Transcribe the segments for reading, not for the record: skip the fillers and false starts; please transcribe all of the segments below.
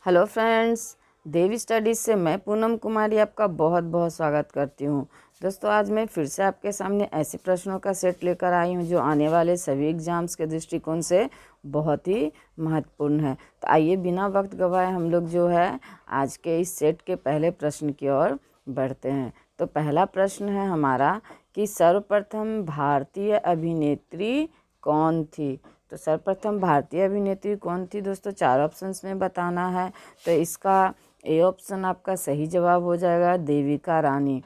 Hello friends, देवी studies से मैं पूनम कुमारी आपका बहुत बहुत स्वागत करती हूँ। दोस्तों, आज मैं फिर से आपके सामने ऐसे प्रश्नों का सेट लेकर आई हूँ जो आने वाले सभी एग्जाम्स के दृष्टिकोण से बहुत ही महत्वपूर्ण है। तो आइए बिना वक्त गवाए हम लोग जो है आज के इस सेट के पहले प्रश्न की ओर बढ़ते हैं। तो पहला प्रश्न है हमारा कि सर्वप्रथम भारतीय अभिनेत्री कौन थी। तो सर्वप्रथम भारतीय अभिनेत्री कौन थी दोस्तों, 4 ऑप्शंस में बताना है। तो इसका ए ऑप्शन आपका सही जवाब हो जाएगा देविका रानी।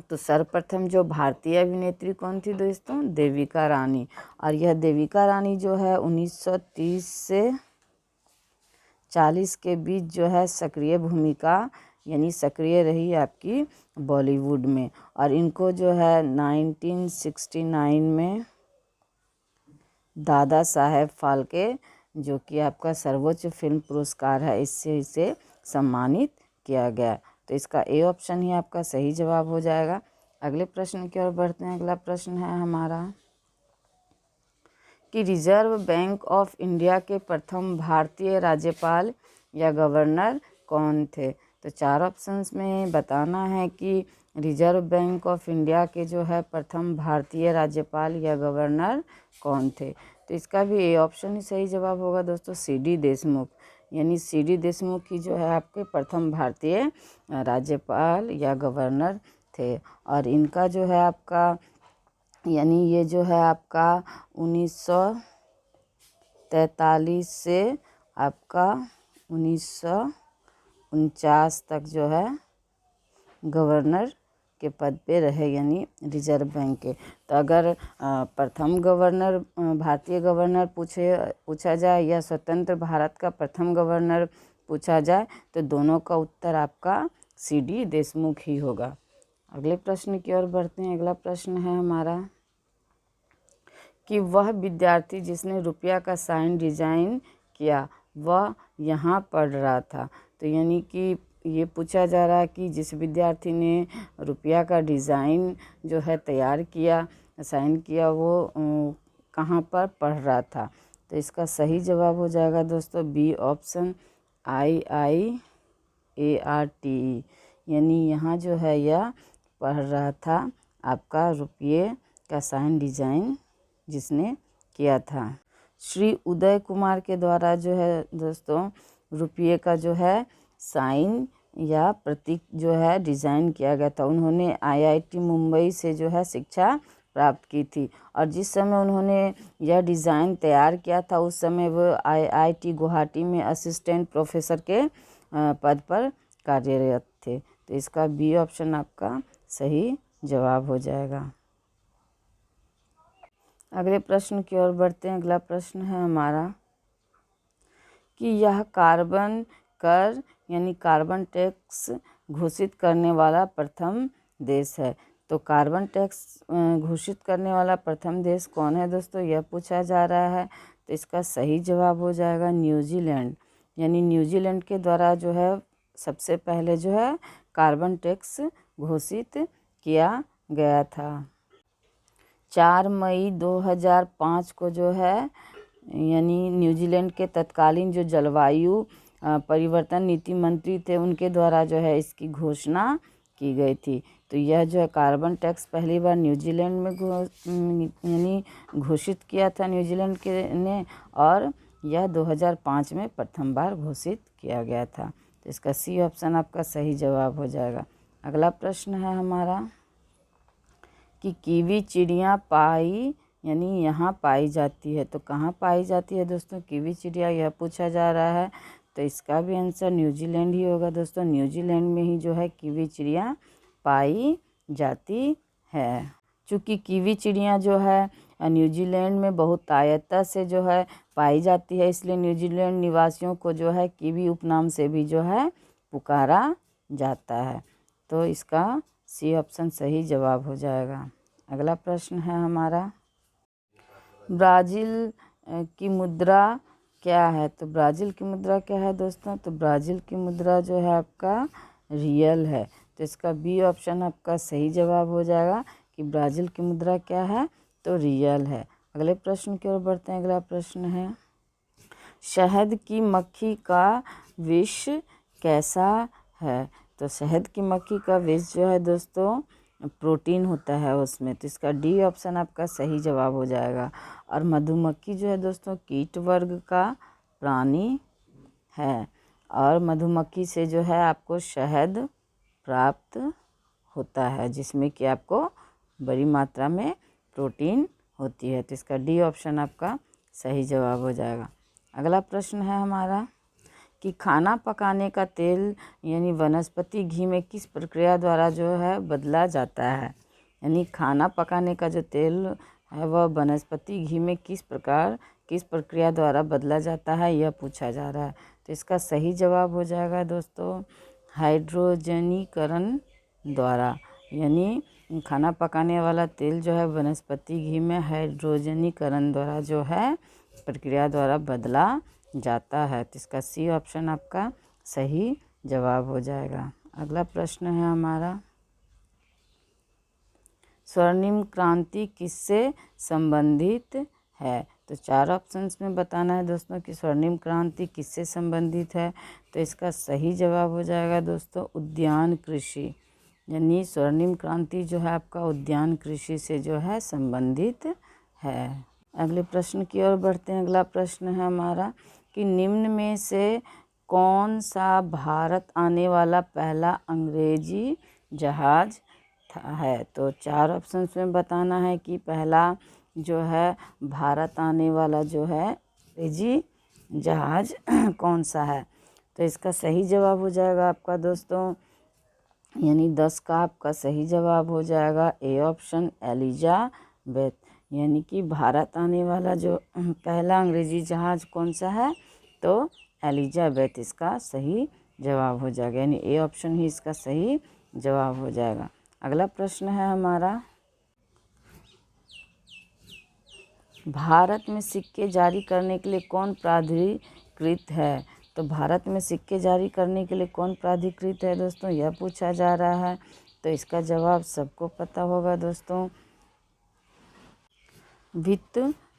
तो सर्वप्रथम जो भारतीय अभिनेत्री कौन थी दोस्तों, देविका रानी। और यह देविका रानी जो है 1930 से 40 के बीच जो है सक्रिय भूमिका यानी सक्रिय रही आपकी बॉलीवुड में। और इनको जो है 1969 में दादा साहेब फाल्के जो कि आपका सर्वोच्च फिल्म पुरस्कार है, इससे इसे सम्मानित किया गया। तो इसका ए ऑप्शन ही आपका सही जवाब हो जाएगा। अगले प्रश्न की ओर बढ़ते हैं। अगला प्रश्न है हमारा कि रिजर्व बैंक ऑफ इंडिया के प्रथम भारतीय राज्यपाल या गवर्नर कौन थे। तो 4 ऑप्शंस में बताना है कि रिजर्व बैंक ऑफ इंडिया के जो है प्रथम भारतीय राज्यपाल या गवर्नर कौन थे। तो इसका भी ए ऑप्शन ही सही जवाब होगा दोस्तों, सी.डी. देशमुख। यानी सी.डी. देशमुख ही जो है आपके प्रथम भारतीय राज्यपाल या गवर्नर थे। और इनका जो है आपका यानी ये जो है आपका 1943 से आपका 1949 तक जो है गवर्नर के पद पे रहे, यानी रिजर्व बैंक के। तो अगर प्रथम गवर्नर भारतीय गवर्नर पूछा जाए या स्वतंत्र भारत का प्रथम गवर्नर पूछा जाए तो दोनों का उत्तर आपका सी.डी. देशमुख ही होगा। अगले प्रश्न की ओर बढ़ते हैं। अगला प्रश्न है हमारा कि वह विद्यार्थी जिसने रुपया का साइन डिजाइन किया वह यहाँ पढ़ रहा था। तो यानी कि ये पूछा जा रहा है कि जिस विद्यार्थी ने रुपया का डिज़ाइन जो है तैयार किया, साइन किया, वो कहाँ पर पढ़ रहा था। तो इसका सही जवाब हो जाएगा दोस्तों बी ऑप्शन IIARTE। यानी यहाँ जो है यह पढ़ रहा था आपका रुपये का साइन डिजाइन जिसने किया था। श्री उदय कुमार के द्वारा जो है दोस्तों रुपये का जो है साइन या प्रतीक जो है डिज़ाइन किया गया था। उन्होंने IIT मुंबई से जो है शिक्षा प्राप्त की थी और जिस समय उन्होंने यह डिज़ाइन तैयार किया था उस समय वो IIT गुवाहाटी में असिस्टेंट प्रोफेसर के पद पर कार्यरत थे। तो इसका बी ऑप्शन आपका सही जवाब हो जाएगा। अगले प्रश्न की ओर बढ़ते हैं। अगला प्रश्न है हमारा कि यह कार्बन कर यानी कार्बन टैक्स घोषित करने वाला प्रथम देश है। तो कार्बन टैक्स घोषित करने वाला प्रथम देश कौन है दोस्तों, यह पूछा जा रहा है। तो इसका सही जवाब हो जाएगा न्यूजीलैंड। यानी न्यूजीलैंड के द्वारा जो है सबसे पहले जो है कार्बन टैक्स घोषित किया गया था। 4 मई 2005 को जो है यानी न्यूजीलैंड के तत्कालीन जो जलवायु परिवर्तन नीति मंत्री थे उनके द्वारा जो है इसकी घोषणा की गई थी। तो यह जो है कार्बन टैक्स पहली बार न्यूजीलैंड में यानी घोषित किया था न्यूजीलैंड के ने, और यह 2005 में प्रथम बार घोषित किया गया था। तो इसका सी ऑप्शन आपका सही जवाब हो जाएगा। अगला प्रश्न है हमारा कि कीवी चिड़िया यानी यहाँ पाई जाती है। तो कहाँ पाई जाती है दोस्तों कीवी चिड़िया, यह पूछा जा रहा है। तो इसका भी आंसर न्यूजीलैंड ही होगा दोस्तों। न्यूजीलैंड में ही जो है कीवी चिड़िया पाई जाती है। चूँकि कीवी चिड़िया जो है न्यूजीलैंड में बहुत आयता से जो है पाई जाती है, इसलिए न्यूजीलैंड निवासियों को जो है कीवी उपनाम से भी जो है पुकारा जाता है। तो इसका सी ऑप्शन सही जवाब हो जाएगा। अगला प्रश्न है हमारा ब्राज़ील की मुद्रा क्या है। तो ब्राज़ील की मुद्रा क्या है दोस्तों, तो ब्राज़ील की मुद्रा जो है आपका रियल है। तो इसका बी ऑप्शन आपका सही जवाब हो जाएगा कि ब्राज़ील की मुद्रा क्या है, तो रियल है। अगले प्रश्न की ओर बढ़ते हैं। अगला प्रश्न है शहद की मक्खी का विष कैसा है? तो शहद की मक्खी का विष जो है दोस्तों प्रोटीन होता है उसमें, तो इसका डी ऑप्शन आपका सही जवाब हो जाएगा। और मधुमक्खी जो है दोस्तों कीट वर्ग का प्राणी है, और मधुमक्खी से जो है आपको शहद प्राप्त होता है, जिसमें कि आपको बड़ी मात्रा में प्रोटीन होती है, तो इसका डी ऑप्शन आपका सही जवाब हो जाएगा। अगला प्रश्न है हमारा कि खाना पकाने का तेल यानी वनस्पति घी में किस प्रक्रिया द्वारा जो है बदला जाता है? यानी खाना पकाने का जो तेल है वह वनस्पति घी में किस प्रक्रिया द्वारा बदला जाता है, यह पूछा जा रहा है। तो इसका सही जवाब हो जाएगा दोस्तों हाइड्रोजनीकरण द्वारा। यानी खाना पकाने वाला तेल जो है वनस्पति घी में हाइड्रोजनीकरण द्वारा जो है प्रक्रिया द्वारा बदला जाता है, तो इसका सी ऑप्शन आपका सही जवाब हो जाएगा। अगला प्रश्न है हमारा स्वर्णिम क्रांति किससे संबंधित है? तो 4 ऑप्शंस में बताना है दोस्तों कि स्वर्णिम क्रांति किससे संबंधित है। तो इसका सही जवाब हो जाएगा दोस्तों उद्यान कृषि, यानी स्वर्णिम क्रांति जो है आपका उद्यान कृषि से जो है संबंधित है। अगले प्रश्न की ओर बढ़ते हैं। अगला प्रश्न है हमारा कि निम्न में से कौन सा भारत आने वाला पहला अंग्रेजी जहाज है? तो 4 ऑप्शंस में बताना है कि पहला जो है भारत आने वाला जो है अंग्रेजी जहाज कौन सा है। तो इसका सही जवाब हो जाएगा आपका दोस्तों, यानी 10 का आपका सही जवाब हो जाएगा ए ऑप्शन एलिजाबेथ। यानी कि भारत आने वाला जो पहला अंग्रेजी जहाज कौन सा है? तो एलिजाबेथ इसका सही जवाब हो जाएगा, यानी ए ऑप्शन ही इसका सही जवाब हो जाएगा। अगला प्रश्न है हमारा भारत में सिक्के जारी करने के लिए कौन प्राधिकृत है? तो भारत में सिक्के जारी करने के लिए कौन प्राधिकृत है दोस्तों, यह पूछा जा रहा है। तो इसका जवाब सबको पता होगा दोस्तों, वित्त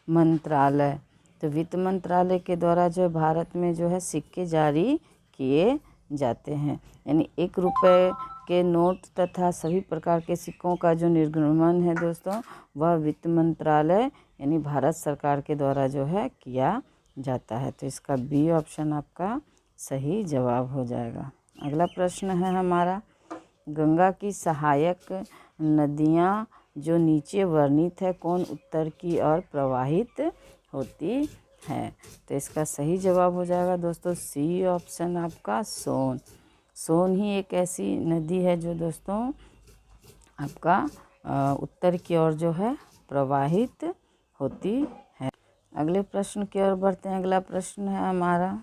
मंत्रालय। तो वित्त मंत्रालय के द्वारा जो भारत में जो है सिक्के जारी किए जाते हैं, यानी 1 रुपये के नोट तथा सभी प्रकार के सिक्कों का जो निर्गमन है दोस्तों वह वित्त मंत्रालय यानी भारत सरकार के द्वारा जो है किया जाता है। तो इसका बी ऑप्शन आपका सही जवाब हो जाएगा। अगला प्रश्न है हमारा गंगा की सहायक नदियाँ जो नीचे वर्णित है कौन उत्तर की ओर प्रवाहित होती है? तो इसका सही जवाब हो जाएगा दोस्तों सी ऑप्शन आपका सोन। सोन ही एक ऐसी नदी है जो दोस्तों आपका उत्तर की ओर जो है प्रवाहित होती है। अगले प्रश्न की ओर बढ़ते हैं। अगला प्रश्न है हमारा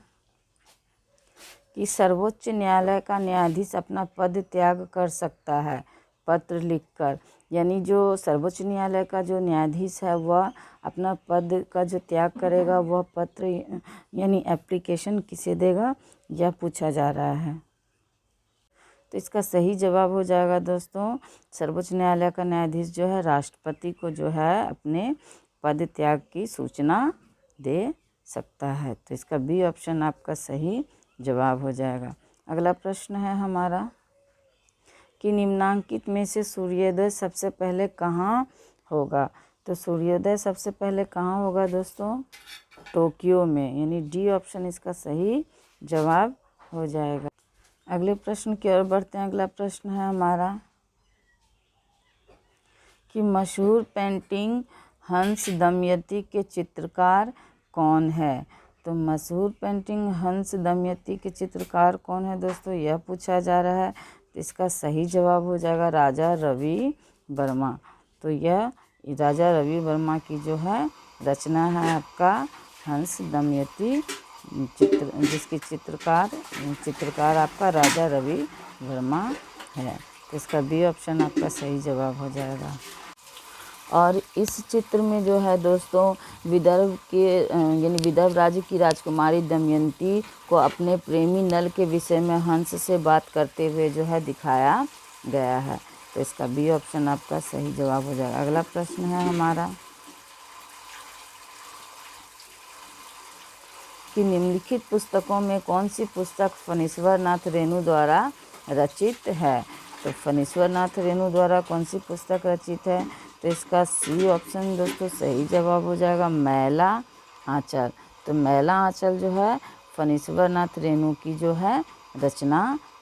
कि सर्वोच्च न्यायालय का न्यायाधीश अपना पद त्याग कर सकता है पत्र लिखकर, यानी जो सर्वोच्च न्यायालय का जो न्यायाधीश है वह अपना पद का जो त्याग करेगा वह पत्र यानी एप्लीकेशन किसे देगा, यह पूछा जा रहा है। तो इसका सही जवाब हो जाएगा दोस्तों सर्वोच्च न्यायालय का न्यायाधीश जो है राष्ट्रपति को जो है अपने पद त्याग की सूचना दे सकता है। तो इसका बी ऑप्शन आपका सही जवाब हो जाएगा। अगला प्रश्न है हमारा कि निम्नांकित में से सूर्योदय सबसे पहले कहाँ होगा? तो सूर्योदय सबसे पहले कहाँ होगा दोस्तों? टोक्यो में, यानी डी ऑप्शन इसका सही जवाब हो जाएगा। अगले प्रश्न की ओर बढ़ते हैं। अगला प्रश्न है हमारा कि मशहूर पेंटिंग हंस दमयंती के चित्रकार कौन है? तो मशहूर पेंटिंग हंस दमयंती के चित्रकार कौन है दोस्तों, यह पूछा जा रहा है। तो इसका सही जवाब हो जाएगा राजा रवि वर्मा। तो यह राजा रवि वर्मा की जो है रचना है आपका हंस दमयंती चित्र, जिसकी चित्रकार आपका राजा रवि वर्मा है। तो इसका बी ऑप्शन आपका सही जवाब हो जाएगा। और इस चित्र में जो है दोस्तों विदर्भ के यानी विदर्भ राज्य की राजकुमारी दमयंती को अपने प्रेमी नल के विषय में हंस से बात करते हुए जो है दिखाया गया है। तो इसका बी ऑप्शन आपका सही जवाब हो जाएगा। अगला प्रश्न है हमारा कि कि निम्नलिखित पुस्तकों में कौन सी पुस्तक फणीश्वर नाथ रेणु द्वारा रचित है। तो फणीश्वर नाथ रेणु द्वारा कौन सी पुस्तक रचित है, तो इसका सी ऑप्शन दोस्तों सही जवाब हो जाएगा, मैला आंचल। तो मैला आंचल जो है फणीश्वर नाथ रेणु की जो है रचना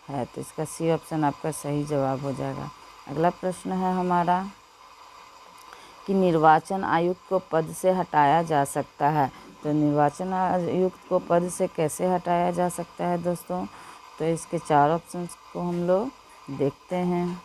है, तो इसका सी ऑप्शन आपका सही जवाब हो जाएगा। अगला प्रश्न है हमारा कि निर्वाचन आयुक्त को पद से हटाया जा सकता है। तो निर्वाचन आयुक्त को पद से कैसे हटाया जा सकता है दोस्तों, तो इसके 4 ऑप्शंस को हम लोग देखते हैं।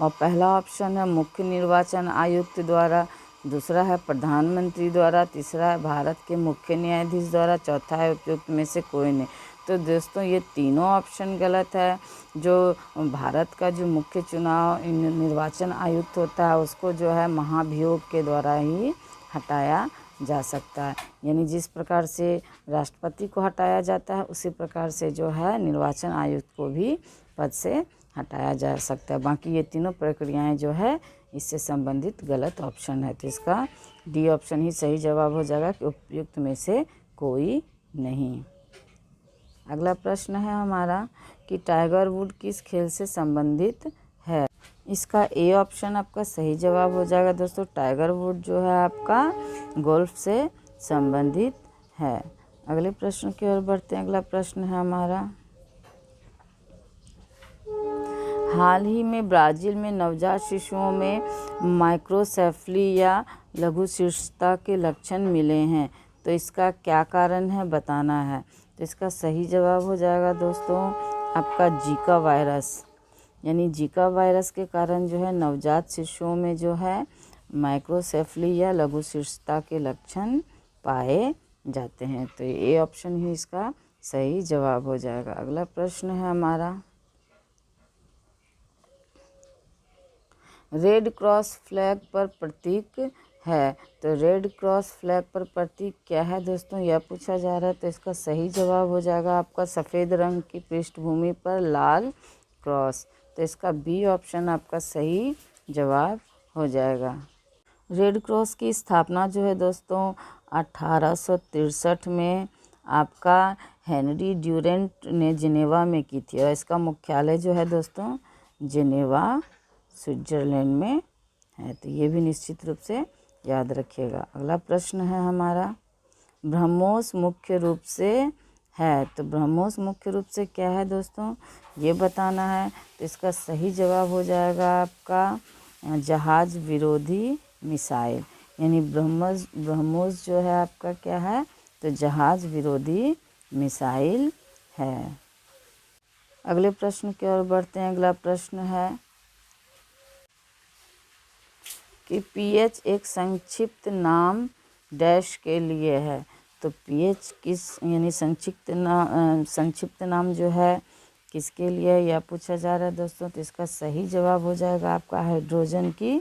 और पहला ऑप्शन है मुख्य निर्वाचन आयुक्त द्वारा, दूसरा है प्रधानमंत्री द्वारा, तीसरा है भारत के मुख्य न्यायाधीश द्वारा, चौथा है उपयुक्त में से कोई नहीं। तो दोस्तों ये तीनों ऑप्शन गलत है। जो भारत का जो मुख्य चुनाव निर्वाचन आयुक्त होता है उसको जो है महाभियोग के द्वारा ही हटाया जा सकता है, यानी जिस प्रकार से राष्ट्रपति को हटाया जाता है उसी प्रकार से जो है निर्वाचन आयुक्त को भी पद से हटाया जा सकता है। बाकी ये तीनों प्रक्रियाएं जो है इससे संबंधित गलत ऑप्शन है, तो इसका डी ऑप्शन ही सही जवाब हो जाएगा कि उपयुक्त में से कोई नहीं। अगला प्रश्न है हमारा कि टाइगर वुड किस खेल से संबंधित है। इसका ए ऑप्शन आपका सही जवाब हो जाएगा दोस्तों। टाइगर वुड जो है आपका गोल्फ से संबंधित है। अगले प्रश्न की ओर बढ़ते हैं। अगला प्रश्न है हमारा, हाल ही में ब्राज़ील में नवजात शिशुओं में माइक्रोसेफली या लघु शीर्षता के लक्षण मिले हैं, तो इसका क्या कारण है बताना है। तो इसका सही जवाब हो जाएगा दोस्तों आपका जीका वायरस, यानी जीका वायरस के कारण जो है नवजात शिशुओं में जो है माइक्रोसेफली या लघु शीर्षता के लक्षण पाए जाते हैं, तो ए ऑप्शन ही इसका सही जवाब हो जाएगा। अगला प्रश्न है हमारा, रेड क्रॉस फ्लैग पर प्रतीक है, तो रेड क्रॉस फ्लैग पर प्रतीक क्या है दोस्तों, यह पूछा जा रहा है। तो इसका सही जवाब हो जाएगा आपका सफ़ेद रंग की पृष्ठभूमि पर लाल क्रॉस, तो इसका बी ऑप्शन आपका सही जवाब हो जाएगा। रेड क्रॉस की स्थापना जो है दोस्तों 1863 में आपका हेनरी ड्यूरेंट ने जिनेवा में की थी, और इसका मुख्यालय जो है दोस्तों जिनेवा स्विट्ज़रलैंड में है, तो ये भी निश्चित रूप से याद रखिएगा। अगला प्रश्न है हमारा, ब्रह्मोस मुख्य रूप से है, तो ब्रह्मोस मुख्य रूप से क्या है दोस्तों ये बताना है। तो इसका सही जवाब हो जाएगा आपका जहाज विरोधी मिसाइल, यानी ब्रह्मोस जो है आपका क्या है, तो जहाज विरोधी मिसाइल है। अगले प्रश्न की ओर बढ़ते हैं। अगला प्रश्न है कि पीएच एक संक्षिप्त नाम डैश के लिए है, तो पीएच किस यानी संक्षिप्त नाम जो है किसके लिए यह पूछा जा रहा है दोस्तों। तो इसका सही जवाब हो जाएगा आपका हाइड्रोजन की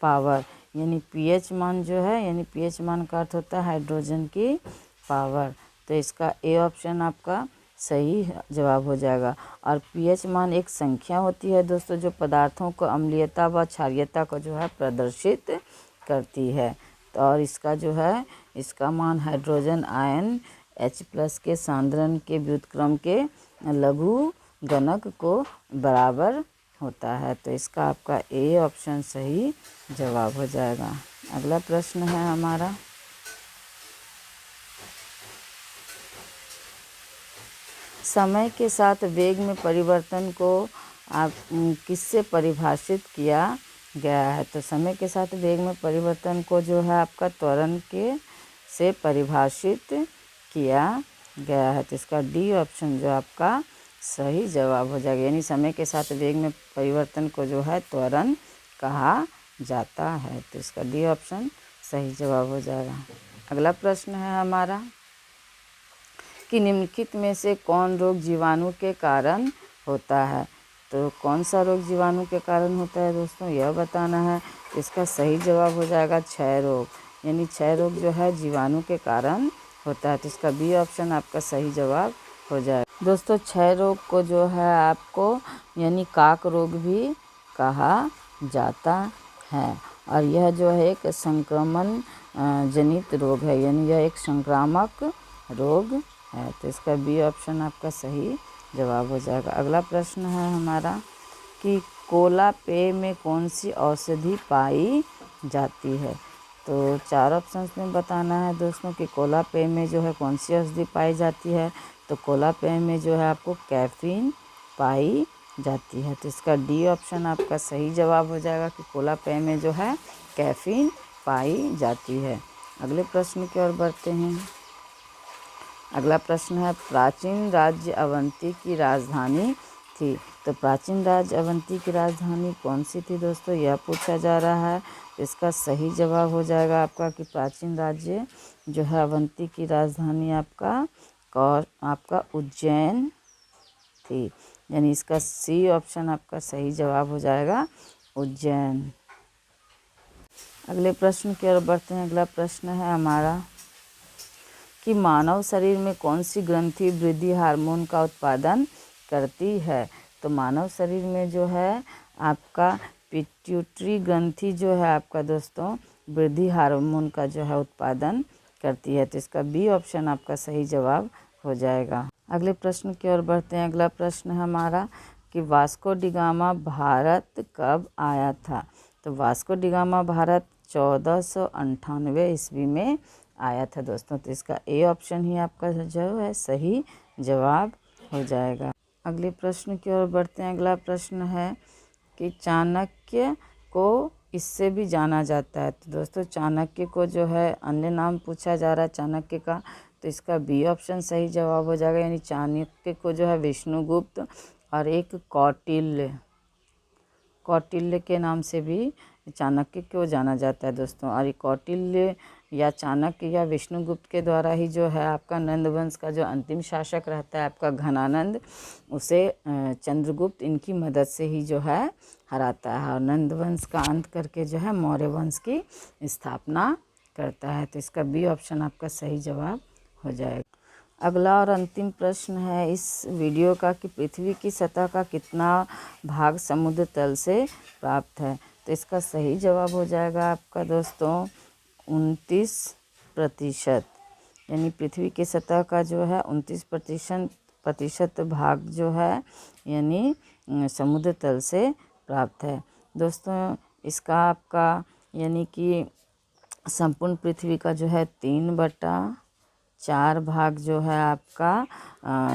पावर, यानी पीएच मान जो है, यानी पीएच मान का अर्थ होता है हाइड्रोजन की पावर, तो इसका ए ऑप्शन आपका सही जवाब हो जाएगा। और पीएच मान एक संख्या होती है दोस्तों जो पदार्थों को अम्लीयता व क्षारीयता को जो है प्रदर्शित करती है, तो और इसका जो है इसका मान हाइड्रोजन आयन H+ के सांद्रण के व्युत्क्रम के लघु गणक को बराबर होता है, तो इसका आपका ए ऑप्शन सही जवाब हो जाएगा। अगला प्रश्न है हमारा, समय के साथ वेग में परिवर्तन को आप किससे परिभाषित किया गया है। तो समय के साथ वेग में परिवर्तन को जो है आपका त्वरण के से परिभाषित किया गया है, तो इसका डी ऑप्शन जो आपका सही जवाब हो जाएगा, यानी समय के साथ वेग में परिवर्तन को जो है त्वरण कहा जाता है, तो इसका डी ऑप्शन सही जवाब हो जाएगा। अगला प्रश्न है हमारा कि निम्नलिखित में से कौन रोग जीवाणु के कारण होता है। तो कौन सा रोग जीवाणु के कारण होता है दोस्तों यह बताना है, इसका सही जवाब हो जाएगा क्षय रोग, यानी क्षय रोग जो है जीवाणु के कारण होता है, तो इसका बी ऑप्शन आपका सही जवाब हो जाएगा। दोस्तों क्षय रोग को जो है आपको यानी काक रोग भी कहा जाता है, और यह जो है एक संक्रमण जनित रोग है, यानी यह एक संक्रामक रोग है। तो इसका बी ऑप्शन आपका सही जवाब हो जाएगा। अगला प्रश्न है हमारा कि कोला पेय में कौन सी औषधि पाई जाती है। तो 4 ऑप्शंस में बताना है दोस्तों कि कोला पेय में जो है कौन सी औषधि पाई जाती है। तो कोला पेय में जो है आपको कैफीन पाई जाती है। तो इसका डी ऑप्शन आपका सही जवाब हो जाएगा कि कोला पेय में जो है कैफीन पाई जाती है। अगले प्रश्न की ओर बढ़ते हैं। अगला प्रश्न है प्राचीन राज्य अवंती की राजधानी थी। तो प्राचीन राज्य अवंती की राजधानी कौन सी थी दोस्तों, यह पूछा जा रहा है। तो इसका सही जवाब हो जाएगा आपका कि प्राचीन राज्य जो है अवंती की राजधानी आपका उज्जैन थी। यानी इसका सी ऑप्शन आपका सही जवाब हो जाएगा उज्जैन। अगले प्रश्न की ओर बढ़ते हैं। अगला प्रश्न है हमारा कि मानव शरीर में कौन सी ग्रंथि वृद्धि हार्मोन का उत्पादन करती है। तो मानव शरीर में जो है आपका पिट्यूटरी ग्रंथि जो है आपका दोस्तों वृद्धि हार्मोन का जो है उत्पादन करती है। तो इसका बी ऑप्शन आपका सही जवाब हो जाएगा। अगले प्रश्न की ओर बढ़ते हैं। अगला प्रश्न है हमारा कि वास्को डी गामा भारत कब आया था। तो वास्को डी गामा भारत 1498 ईस्वी में आया था दोस्तों। तो इसका ए ऑप्शन ही आपका जो है सही जवाब हो जाएगा। अगले प्रश्न की ओर बढ़ते हैं। अगला प्रश्न है कि चाणक्य को इससे भी जाना जाता है। तो दोस्तों चाणक्य को जो है अन्य नाम पूछा जा रहा है चाणक्य का। तो इसका बी ऑप्शन सही जवाब हो जाएगा। यानी चाणक्य को जो है विष्णुगुप्त और एक कौटिल्य के नाम से भी चाणक्य को जाना जाता है दोस्तों। और ये कौटिल्य या चाणक्य या विष्णुगुप्त के द्वारा ही जो है आपका नंद वंश का जो अंतिम शासक रहता है आपका घनानंद, उसे चंद्रगुप्त इनकी मदद से ही जो है हराता है और नंद वंश का अंत करके जो है मौर्य वंश की स्थापना करता है। तो इसका बी ऑप्शन आपका सही जवाब हो जाएगा। अगला और अंतिम प्रश्न है इस वीडियो का कि पृथ्वी की सतह का कितना भाग समुद्र तल से प्राप्त है। तो इसका सही जवाब हो जाएगा आपका दोस्तों 29%। यानी पृथ्वी की सतह का जो है 29% भाग जो है यानी समुद्र तल से प्राप्त है दोस्तों। इसका आपका यानी कि संपूर्ण पृथ्वी का जो है 3/4 भाग जो है आपका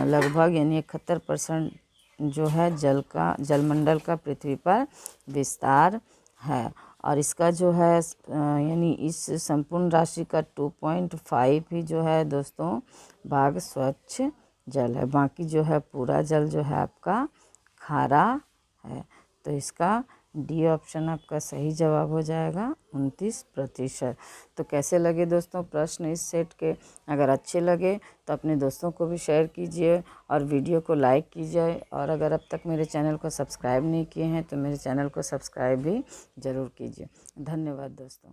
लगभग यानी 71% जो है जलमंडल का पृथ्वी पर विस्तार है। और इसका जो है यानी इस संपूर्ण राशि का 2.5 ही जो है दोस्तों भाग स्वच्छ जल है। बाकी जो है पूरा जल जो है आपका खारा है। तो इसका डी ऑप्शन आपका सही जवाब हो जाएगा 29%। तो कैसे लगे दोस्तों प्रश्न इस सेट के। अगर अच्छे लगे तो अपने दोस्तों को भी शेयर कीजिए और वीडियो को लाइक कीजिए। और अगर अब तक मेरे चैनल को सब्सक्राइब नहीं किए हैं तो मेरे चैनल को सब्सक्राइब भी ज़रूर कीजिए। धन्यवाद दोस्तों।